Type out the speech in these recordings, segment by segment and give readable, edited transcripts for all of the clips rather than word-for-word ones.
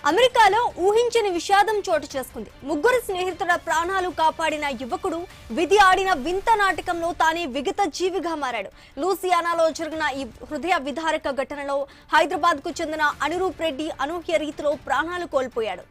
అమెరికాలో ఊహించని విషాదం చోటు చేసుకుంది. ముగ్గురు స్నేహితుల ప్రాణాలు కాపాడిన యువకుడు విధి ఆడిన వింత నాటకంలో తానే విగత జీవిగా మారాడు. లూసియానాలో జరిగిన ఈ హృదయ విదారక ఘటనలో హైదరాబాద్ కు చెందిన అనురూప్ రెడ్డి అనూహ్య రీతిలో ప్రాణాలు కోల్పోయాడు.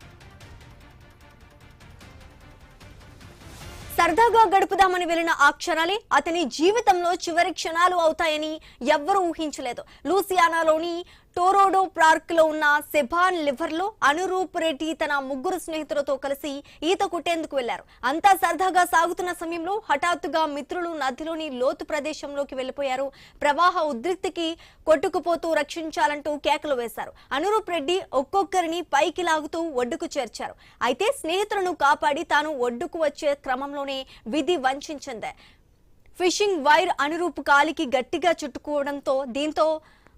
సరదాగా గడుపుదామని వెళ్లిన ఆ క్షణాలే అతని జీవితంలో చివరి క్షణాలు అవుతాయని ఎవ్వరూ ఊహించలేదు. లూసియానాలోని టోరోడో పార్క్ లో ఉన్న సెబాన్ లివర్ లో అనురూప్ రెడ్డి తన ముగ్గురు స్నేహితులతో కలిసి ఈత కొట్టేందుకు వెళ్లారు. అంతా సరదాగా సాగుతున్న సమయంలో హఠాత్తుగా మిత్రులు నదిలోని లోతు ప్రదేశంలోకి వెళ్లిపోయారు. ప్రవాహ ఉద్రిక్తికి కొట్టుకుపోతూ రక్షించాలంటూ కేకలు వేశారు. అనురూప్ రెడ్డి ఒక్కొక్కరిని పైకి లాగుతూ ఒడ్డుకు చేర్చారు. అయితే స్నేహితులను కాపాడి తాను ఒడ్డుకు వచ్చే క్రమంలోనే విధి వంచింది. ఫిషింగ్ వైర్ అనురూప్ కాలికి గట్టిగా చుట్టుకోవడంతో దీంతో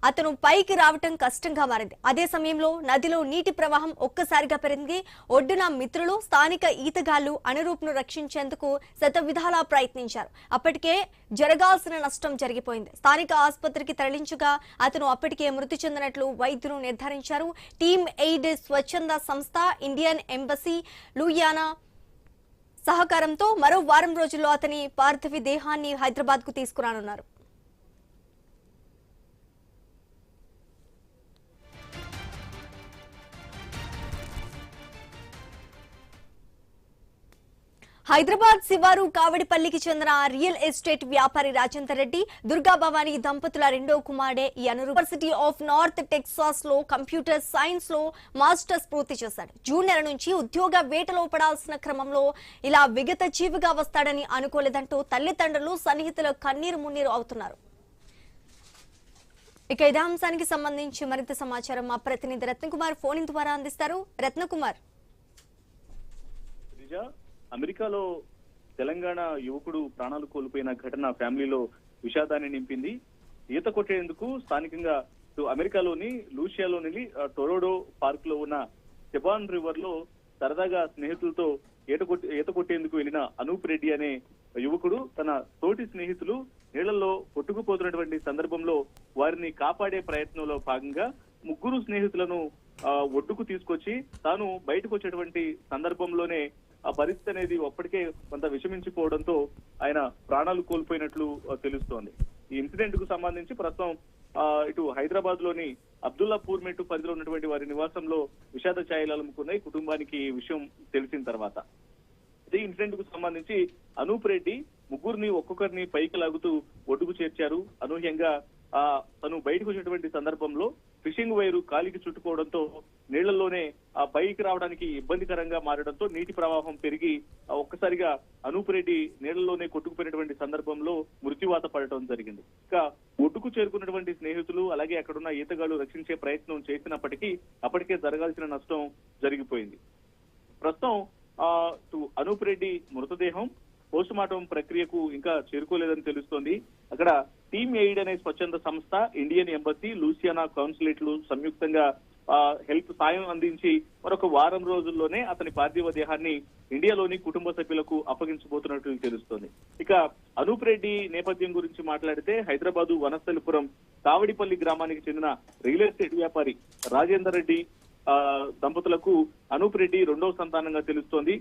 అతను పైకి రావటం కష్టంగా మారింది. అదే సమయంలో నదిలో నీటి ప్రవాహం ఒక్కసారిగా పెరిగి ఒడ్డున మిత్రులు స్థానిక ఈతగాళ్లు అనురూప్ ను రక్షించేందుకు శతవిధాలా ప్రయత్నించారు. అప్పటికే జరగాల్సిన నష్టం జరిగిపోయింది. స్థానిక ఆసుపత్రికి తరలించగా అతను అప్పటికే మృతి చెందినట్లు వైద్యులు నిర్ధారించారు. టీమ్ ఎయిడ్ స్వచ్ఛంద సంస్థ, ఇండియన్ ఎంబసీ లూసియానా సహకారంతో మరో వారం రోజుల్లో అతని పార్థివ దేహాన్ని హైదరాబాద్ కు తీసుకురానున్నారు. హైదరాబాద్ శివారు కావడిపల్లికి చెందిన రియల్ ఎస్టేట్ వ్యాపారి రాజేందర్ రెడ్డి, దుర్గా భవానీ దంపతుల రెండో కుమారుడే ఈ Anuroop university of north Texas లో కంప్యూటర్ సైన్స్ లో మాస్టర్స్ పూర్తి చేశాడు. జూన్ నెల నుంచి ఉద్యోగ వేటలో పడాల్సిన క్రమంలో ఇలా విగత జీవిగా వస్తాడని అనుకోలేదంటూ తల్లిదండ్రులు, సన్నిహితులు కన్నీరు మున్నీరు అవుతున్నారు. ఇక ఇదే అంశానికి సంబంధించి మరింత సమాచారం మా ప్రతినిధి రత్నకుమార్ ఫోన్ ద్వారా అందిస్తారు. రత్నకుమార్, అమెరికాలో తెలంగాణ యువకుడు ప్రాణాలు కోల్పోయిన ఘటన ఫ్యామిలీలో విషాదాన్ని నింపింది. ఈత కొట్టేందుకు స్థానికంగా అమెరికాలోని లూసియాలోని టొరోడో పార్క్ లో ఉన్న సెబాన్ రివర్ లో సరదాగా స్నేహితులతో ఈత కొట్టేందుకు వెళ్లిన అనూప్ రెడ్డి అనే యువకుడు తన తోటి స్నేహితులు నీళ్లలో కొట్టుకుపోతున్నటువంటి సందర్భంలో వారిని కాపాడే ప్రయత్నంలో భాగంగా ముగ్గురు స్నేహితులను ఒడ్డుకు తీసుకొచ్చి తాను బయటకు వచ్చేటువంటి సందర్భంలోనే ఆ పరిస్థితి అనేది అప్పటికే కొంత విషమించిపోవడంతో ఆయన ప్రాణాలు కోల్పోయినట్లు తెలుస్తోంది. ఈ ఇన్సిడెంట్ కు సంబంధించి ప్రస్తుతం ఇటు హైదరాబాద్ లోని అబ్దుల్లాపూర్ మెట్టు పరిధిలో ఉన్నటువంటి వారి నివాసంలో విషాద ఛాయలు అలుముకున్నాయి కుటుంబానికి ఈ విషయం తెలిసిన తర్వాత. ఈ ఇన్సిడెంట్ కు సంబంధించి అనూప్ రెడ్డి ముగ్గురిని ఒక్కొక్కరిని పైకి లాగుతూ ఒడ్డుకు చేర్చారు. అనూహ్యంగా తను బయటకు వచ్చినటువంటి సందర్భంలో ఫిషింగ్ వైరు కాలికి చుట్టుకోవడంతో నీళ్లలోనే ఆ పైకి రావడానికి ఇబ్బందికరంగా మారడంతో నీటి ప్రవాహం పెరిగి ఒక్కసారిగా అనూప్ రెడ్డి నీళ్లలోనే కొట్టుకుపోయినటువంటి సందర్భంలో మృత్యువాత పడటం జరిగింది. ఇక ఒడ్డుకు చేరుకున్నటువంటి స్నేహితులు అలాగే అక్కడున్న ఈతగాళ్లు రక్షించే ప్రయత్నం చేసినప్పటికీ అప్పటికే జరగాల్సిన నష్టం జరిగిపోయింది. ప్రస్తుతం అనూప్ రెడ్డి మృతదేహం పోస్ట్ మార్టం ప్రక్రియకు ఇంకా చేరుకోలేదని తెలుస్తోంది. అక్కడ టీమ్ ఎయిడ్ అనే స్వచ్ఛంద సంస్థ, ఇండియన్ ఎంబసీ, లూసియానా కౌన్సిలేట్లు సంయుక్తంగా హెల్ప్ సాయం అందించి మరొక వారం రోజుల్లోనే అతని పార్థివ దేహాన్ని ఇండియాలోని కుటుంబ సభ్యులకు అప్పగించబోతున్నట్లు తెలుస్తోంది. ఇక అనూప్ రెడ్డి నేపథ్యం గురించి మాట్లాడితే హైదరాబాదు వనస్థలిపురం కావడిపల్లి గ్రామానికి చెందిన రియల్ ఎస్టేట్ వ్యాపారి రాజేందర్ రెడ్డి దంపతులకు అనూప్ రెడ్డి రెండవ సంతానంగా తెలుస్తోంది.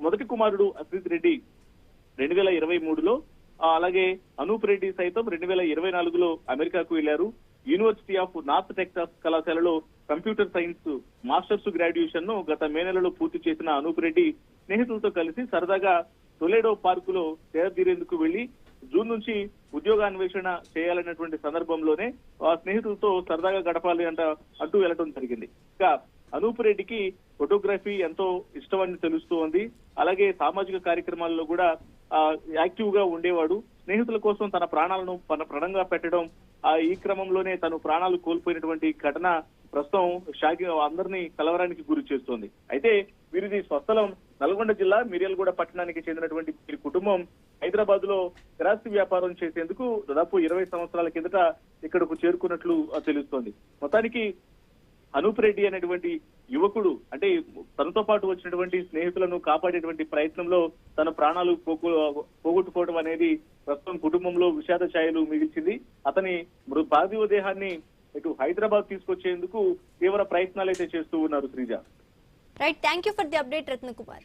మొదటి కుమారుడు అశ్రిత్ రెడ్డి 2023లో, అలాగే అనూప్ రెడ్డి సైతం 2024లో అమెరికాకు వెళ్లారు. యూనివర్సిటీ ఆఫ్ నార్త్ టెక్సాస్ కళాశాలలో కంప్యూటర్ సైన్స్ మాస్టర్స్ గ్రాడ్యుయేషన్ ను గత మే నెలలో పూర్తి చేసిన అనూప్ రెడ్డి స్నేహితులతో కలిసి సరదాగా టొలేడో పార్కు లో తీరేందుకు వెళ్లి జూన్ నుంచి ఉద్యోగాన్వేషణ చేయాలన్నటువంటి సందర్భంలోనే ఆ స్నేహితులతో సరదాగా గడపాలి అంటూ వెళ్లడం జరిగింది. ఇక అనూప్ రెడ్డికి ఫోటోగ్రఫీ ఎంతో ఇష్టమని తెలుస్తోంది. అలాగే సామాజిక కార్యక్రమాల్లో కూడా యాక్టివ్ గా ఉండేవాడు. స్నేహితుల కోసం తన ప్రాణాలను ప్రణంగా పెట్టడం, ఈ క్రమంలోనే తను ప్రాణాలు కోల్పోయినటువంటి ఘటన ప్రస్తుతం అందరినీ కలవరానికి గురి చేస్తోంది. అయితే వీరిది స్వస్థలం నల్గొండ జిల్లా మిర్యాలగూడ పట్టణానికి చెందినటువంటి వీరి కుటుంబం హైదరాబాద్ లో స్థిరాస్తి వ్యాపారం చేసేందుకు దాదాపు 20 సంవత్సరాల కిందట ఇక్కడకు చేరుకున్నట్లు తెలుస్తోంది. మొత్తానికి అనూప్ రెడ్డి అనేటువంటి యువకుడు అంటే తనతో పాటు వచ్చినటువంటి స్నేహితులను కాపాడేటువంటి ప్రయత్నంలో తన ప్రాణాలు పోగొట్టుకోవడం అనేది ప్రస్తుతం కుటుంబంలో విషాద ఛాయలు మిగిల్చింది. అతని పార్థివ దేహాన్ని ఇటు హైదరాబాద్ తీసుకొచ్చేందుకు తీవ్ర ప్రయత్నాలు అయితే చేస్తూ ఉన్నారు Sreeja. Right, thank you for the update Ratnakumar.